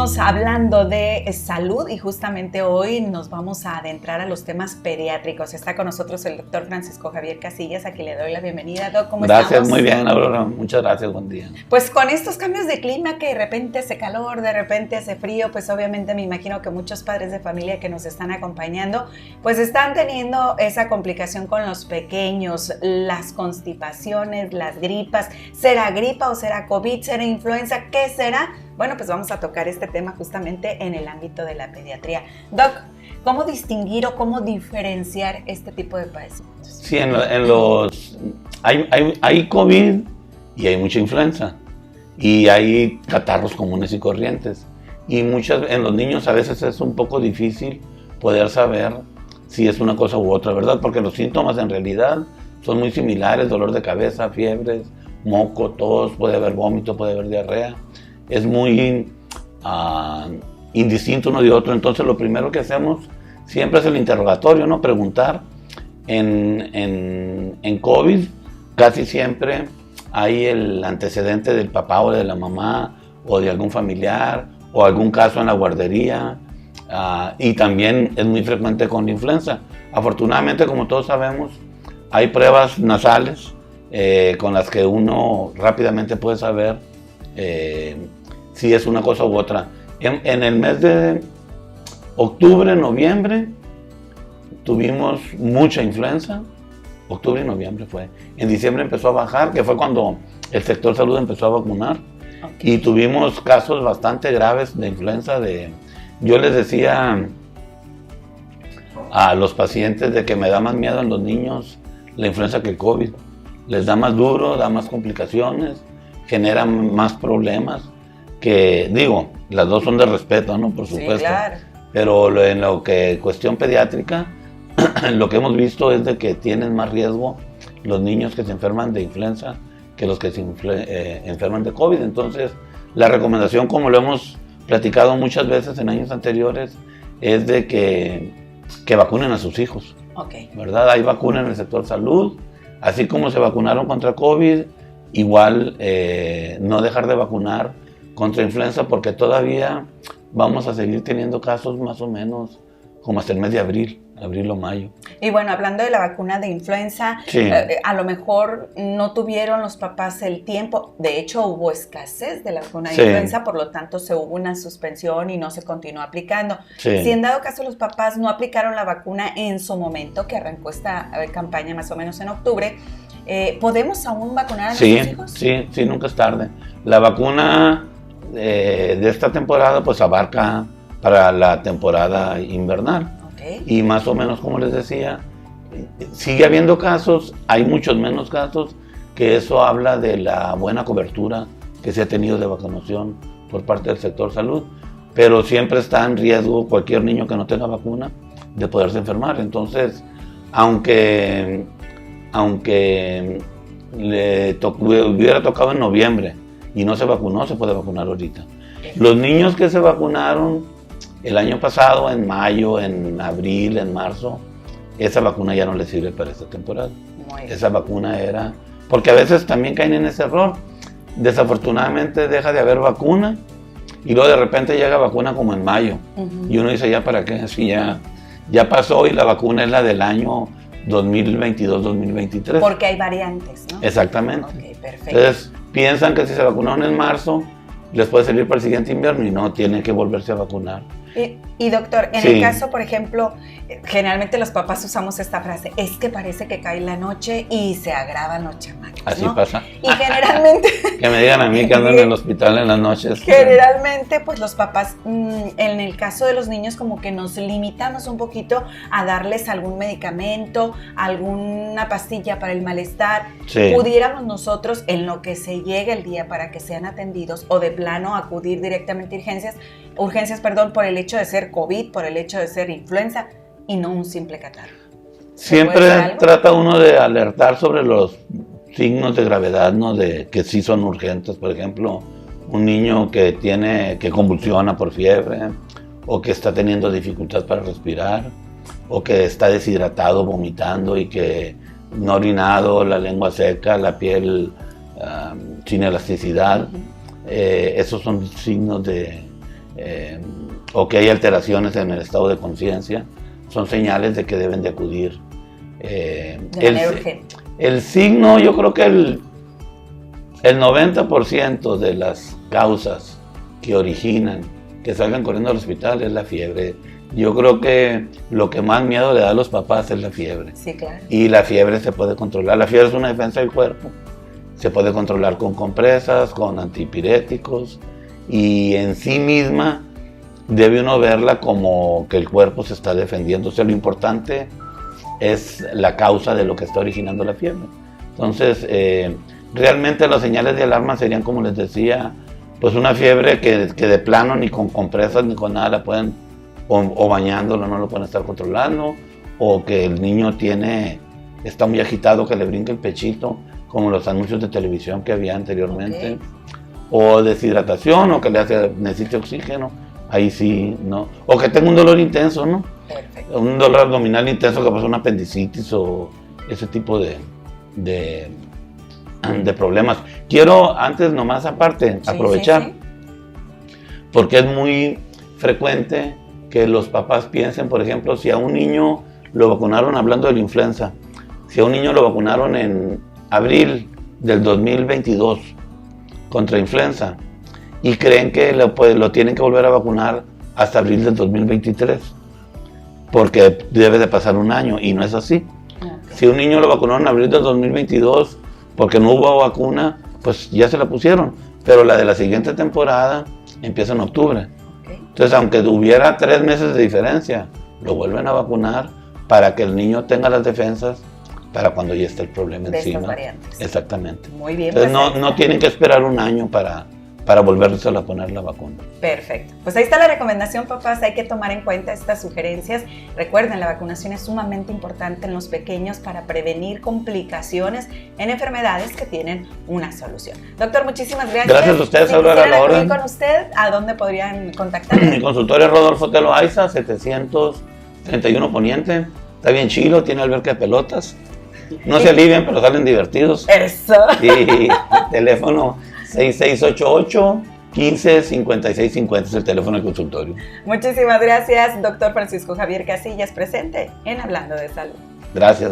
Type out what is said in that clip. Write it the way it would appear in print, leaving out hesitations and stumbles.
Seguimos hablando de salud y justamente hoy nos vamos a adentrar a los temas pediátricos. Está con nosotros el doctor Francisco Javier Casillas, a quien le doy la bienvenida. Doc, ¿cómo estamos? Gracias, muy bien, Aurora. Muchas gracias, buen día. Pues con estos cambios de clima, que de repente hace calor, de repente hace frío, pues obviamente me imagino que muchos padres de familia que nos están acompañando, pues están teniendo esa complicación con los pequeños, las constipaciones, las gripas. ¿Será gripa o será COVID? ¿Será influenza? ¿Qué será? Bueno, pues vamos a tocar este tema justamente en el ámbito de la pediatría. Doc, ¿cómo distinguir o cómo diferenciar este tipo de padecimientos? Sí, hay COVID y hay mucha influenza. Y hay catarros comunes y corrientes. Y en los niños a veces es un poco difícil poder saber si es una cosa u otra, ¿verdad? Porque los síntomas en realidad son muy similares: dolor de cabeza, fiebres, moco, tos, puede haber vómito, puede haber diarrea. Es muy indistinto uno de otro. Entonces lo primero que hacemos siempre es el interrogatorio, ¿no? Preguntar. En COVID casi siempre hay el antecedente del papá o de la mamá o de algún familiar o algún caso en la guardería, y también es muy frecuente con la influenza. Afortunadamente, como todos sabemos, hay pruebas nasales con las que uno rápidamente puede saber si es una cosa u otra. En el mes de octubre, noviembre, tuvimos mucha influenza. Octubre y noviembre fue. En diciembre empezó a bajar, que fue cuando el sector salud empezó a vacunar. Okay. Y tuvimos casos bastante graves de influenza. Yo les decía a los pacientes de que me da más miedo en los niños la influenza que el COVID. Les da más duro, da más complicaciones, genera más problemas. Las dos son de respeto, ¿no? Por supuesto. Sí, claro. Pero en lo que cuestión pediátrica, lo que hemos visto es de que tienen más riesgo los niños que se enferman de influenza que los que se enferman de COVID. Entonces, la recomendación, como lo hemos platicado muchas veces en años anteriores, es de que vacunen a sus hijos. Okay. ¿Verdad? Hay vacuna en el sector salud, así como se vacunaron contra COVID, igual no dejar de vacunar contra influenza, porque todavía vamos a seguir teniendo casos más o menos como hasta el mes de abril o mayo. Y bueno, hablando de la vacuna de influenza, sí. A lo mejor no tuvieron los papás el tiempo. De hecho, hubo escasez de la vacuna de influenza, por lo tanto se hubo una suspensión y no se continuó aplicando. Sí. Si en dado caso los papás no aplicaron la vacuna en su momento, que arrancó esta campaña más o menos en octubre, ¿podemos aún vacunar a nuestros hijos? Sí, nunca es tarde. La vacuna de esta temporada pues abarca para la temporada invernal. Okay. Y más o menos, como les decía, sigue habiendo casos, hay muchos menos casos, que eso habla de la buena cobertura que se ha tenido de vacunación por parte del sector salud, pero siempre está en riesgo cualquier niño que no tenga vacuna de poderse enfermar. Entonces, aunque hubiera tocado en noviembre y no se vacunó, se puede vacunar ahorita. Los niños que se vacunaron el año pasado, en mayo, en abril, en marzo, esa vacuna ya no les sirve para esta temporada. Esa vacuna era... Porque a veces también caen en ese error. Desafortunadamente deja de haber vacuna y luego de repente llega vacuna como en mayo. Uh-huh. Y uno dice, ¿ya para qué? Si ya pasó y la vacuna es la del año 2022-2023. Porque hay variantes, ¿no? Exactamente. Okay, perfecto. Entonces piensan que si se vacunaron en marzo, les puede servir para el siguiente invierno y no, tienen que volverse a vacunar. Y doctor, en el caso, por ejemplo, generalmente los papás usamos esta frase, es que parece que cae la noche y se agravan los chamacos, Así ¿no? pasa. Y generalmente... Que me digan a mí que andan en el hospital en las noches. Generalmente, pues los papás, en el caso de los niños, como que nos limitamos un poquito a darles algún medicamento, alguna pastilla para el malestar. Sí. Pudiéramos nosotros, en lo que se llega el día para que sean atendidos, o de plano acudir directamente a urgencias, por el hecho de ser COVID, por el hecho de ser influenza y no un simple catarro. Siempre trata uno de alertar sobre los signos de gravedad, ¿no? De que sí son urgentes. Por ejemplo, un niño que convulsiona por fiebre, o que está teniendo dificultad para respirar, o que está deshidratado, vomitando y que no ha orinado, la lengua seca, la piel sin elasticidad. Esos son signos de o que hay alteraciones en el estado de conciencia, son señales de que deben de acudir. El signo, yo creo que el 90% de las causas que originan que salgan corriendo al hospital es la fiebre. Yo creo que lo que más miedo le da a los papás es la fiebre. Sí, claro. Y la fiebre se puede controlar. La fiebre es una defensa del cuerpo. Se puede controlar con compresas, con antipiréticos. Y en sí misma debe uno verla como que el cuerpo se está defendiendo. O sea, lo importante es la causa de lo que está originando la fiebre. Entonces, realmente las señales de alarma serían, como les decía, pues una fiebre que de plano ni con compresas ni con nada la pueden, o bañándolo no lo pueden estar controlando, o que el niño está muy agitado, que le brinca el pechito, como los anuncios de televisión que había anteriormente, o deshidratación, o que necesite oxígeno, ahí sí, ¿no? O que tenga un dolor intenso, ¿no? Perfecto. Un dolor abdominal intenso, que pasa una apendicitis o ese tipo de problemas. Quiero antes nomás aparte aprovechar, porque es muy frecuente que los papás piensen, por ejemplo, si a un niño lo vacunaron, hablando de la influenza, si a un niño lo vacunaron en abril del 2022 contra influenza y creen que lo tienen que volver a vacunar hasta abril del 2023 porque debe de pasar un año, y no es así. Si un niño lo vacunaron en abril del 2022 porque no hubo vacuna, pues ya se la pusieron, pero la de la siguiente temporada empieza en octubre. Entonces, aunque hubiera 3 meses de diferencia, lo vuelven a vacunar para que el niño tenga las defensas para cuando ya esté el problema de encima. Estas variantes. Exactamente. Muy bien. Entonces, pues no tienen que esperar un año para volverse a poner la vacuna. Perfecto. Pues ahí está la recomendación, papás. Hay que tomar en cuenta estas sugerencias. Recuerden, la vacunación es sumamente importante en los pequeños para prevenir complicaciones en enfermedades que tienen una solución. Doctor, muchísimas gracias. Gracias a ustedes, si Aurora, a la acudir orden. con usted, ¿a dónde podrían contactarme? Mi consultorio es Rodolfo Telo Aiza, 731 Poniente. Está bien chilo, tiene alberca de pelotas. No se alivian, pero salen divertidos. Eso. Y teléfono 6688-155650 es el teléfono del consultorio. Muchísimas gracias, doctor Francisco Javier Casillas, presente en Hablando de Salud. Gracias.